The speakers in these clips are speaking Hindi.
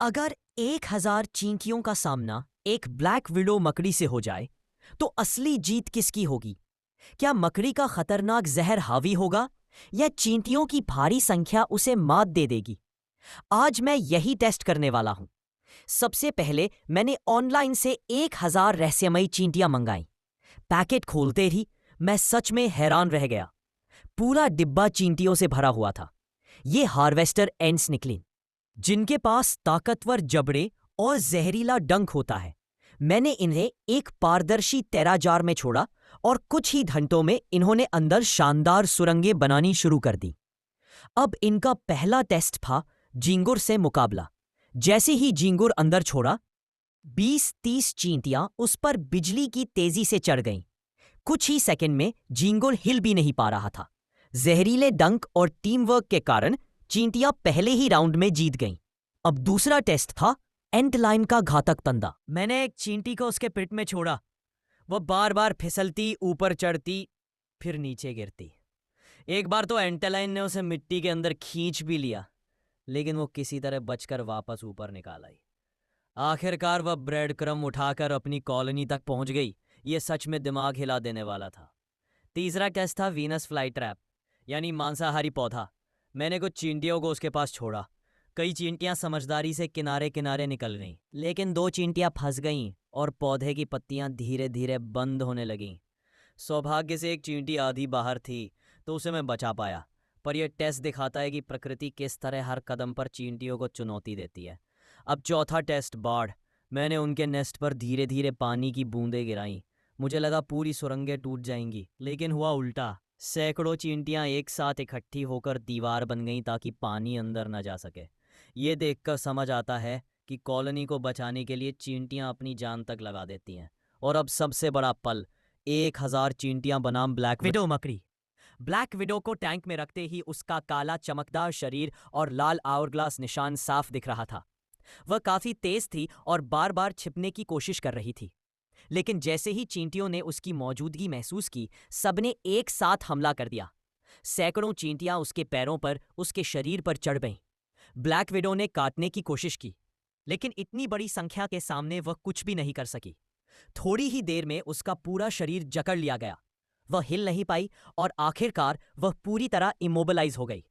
अगर 1000 चींटियों का सामना एक ब्लैक विडो मकड़ी से हो जाए तो असली जीत किसकी होगी? क्या मकड़ी का खतरनाक जहर हावी होगा या चींटियों की भारी संख्या उसे मात दे देगी? आज मैं यही टेस्ट करने वाला हूं। सबसे पहले मैंने ऑनलाइन से 1000 रहस्यमयी चींटियां मंगाई। पैकेट खोलते ही मैं सच में हैरान रह गया। पूरा डिब्बा चींटियों से भरा हुआ था। ये हार्वेस्टर एंड्स निकली, जिनके पास ताकतवर जबड़े और जहरीला डंक होता है। मैंने इन्हें एक पारदर्शी तेरा जार में छोड़ा और कुछ ही घंटों में इन्होंने अंदर शानदार सुरंगें बनानी शुरू कर दी। अब इनका पहला टेस्ट था झींगुर से मुकाबला। जैसे ही झींगुर अंदर छोड़ा, 20-30 चींटियां उस पर बिजली की तेजी से चढ़ गईं। कुछ ही सेकंड में झींगुर हिल भी नहीं पा रहा था। जहरीले डंक और टीम वर्क के कारण चींटियां पहले ही राउंड में जीत गईं। अब दूसरा टेस्ट था एंट लाइन का घातक तंदा। मैंने एक चींटी को उसके पेट में छोड़ा। वह बार बार फिसलती, ऊपर चढ़ती, फिर नीचे गिरती। एक बार तो एंटेलाइन ने उसे मिट्टी के अंदर खींच भी लिया, लेकिन वो किसी तरह बचकर वापस ऊपर निकाल आई। आखिरकार वह ब्रेड क्रम उठाकर अपनी कॉलोनी तक पहुंच गई। ये सच में दिमाग हिला देने वाला था। तीसरा टेस्ट था वीनस फ्लाई ट्रैप, यानी मांसाहारी पौधा। मैंने कुछ चींटियों को उसके पास छोड़ा। कई चींटियां समझदारी से किनारे किनारे निकल गईं, लेकिन 2 चींटियां फंस गईं और पौधे की पत्तियां धीरे धीरे बंद होने लगीं। सौभाग्य से एक चींटी आधी बाहर थी, तो उसे मैं बचा पाया। पर यह टेस्ट दिखाता है कि प्रकृति किस तरह हर कदम पर चींटियों को चुनौती देती है। अब चौथा टेस्ट, बाढ़। मैंने उनके नेस्ट पर धीरे धीरे पानी की बूंदें गिराईं। मुझे लगा पूरी सुरंगें टूट जाएंगी, लेकिन हुआ उल्टा। सैकड़ों चींटियां एक साथ इकट्ठी होकर दीवार बन गईं ताकि पानी अंदर न जा सके। ये देखकर समझ आता है कि कॉलोनी को बचाने के लिए चींटियां अपनी जान तक लगा देती हैं। और अब सबसे बड़ा पल, 1000 चींटियां बनाम ब्लैक विडो मकड़ी। ब्लैक विडो को टैंक में रखते ही उसका काला चमकदार शरीर और लाल आवर निशान साफ दिख रहा था। वह काफी तेज थी और बार बार छिपने की कोशिश कर रही थी। लेकिन जैसे ही चींटियों ने उसकी मौजूदगी महसूस की, सबने एक साथ हमला कर दिया। सैकड़ों चींटियां उसके पैरों पर, उसके शरीर पर चढ़ गईं। ब्लैक विडो ने काटने की कोशिश की, लेकिन इतनी बड़ी संख्या के सामने वह कुछ भी नहीं कर सकी। थोड़ी ही देर में उसका पूरा शरीर जकड़ लिया गया। वह हिल नहीं पाई और आखिरकार वह पूरी तरह इमोबिलाइज हो गई।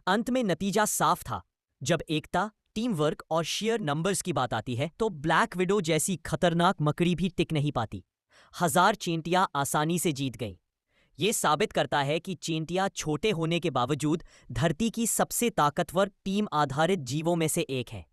अंत में नतीजा साफ था। जब एकता, टीम वर्क और शेयर नंबर्स की बात आती है, तो ब्लैक विडो जैसी खतरनाक मकड़ी भी टिक नहीं पाती। 1000 चींटियां आसानी से जीत गईं। ये साबित करता है कि चींटियां छोटे होने के बावजूद धरती की सबसे ताकतवर टीम आधारित जीवों में से एक है।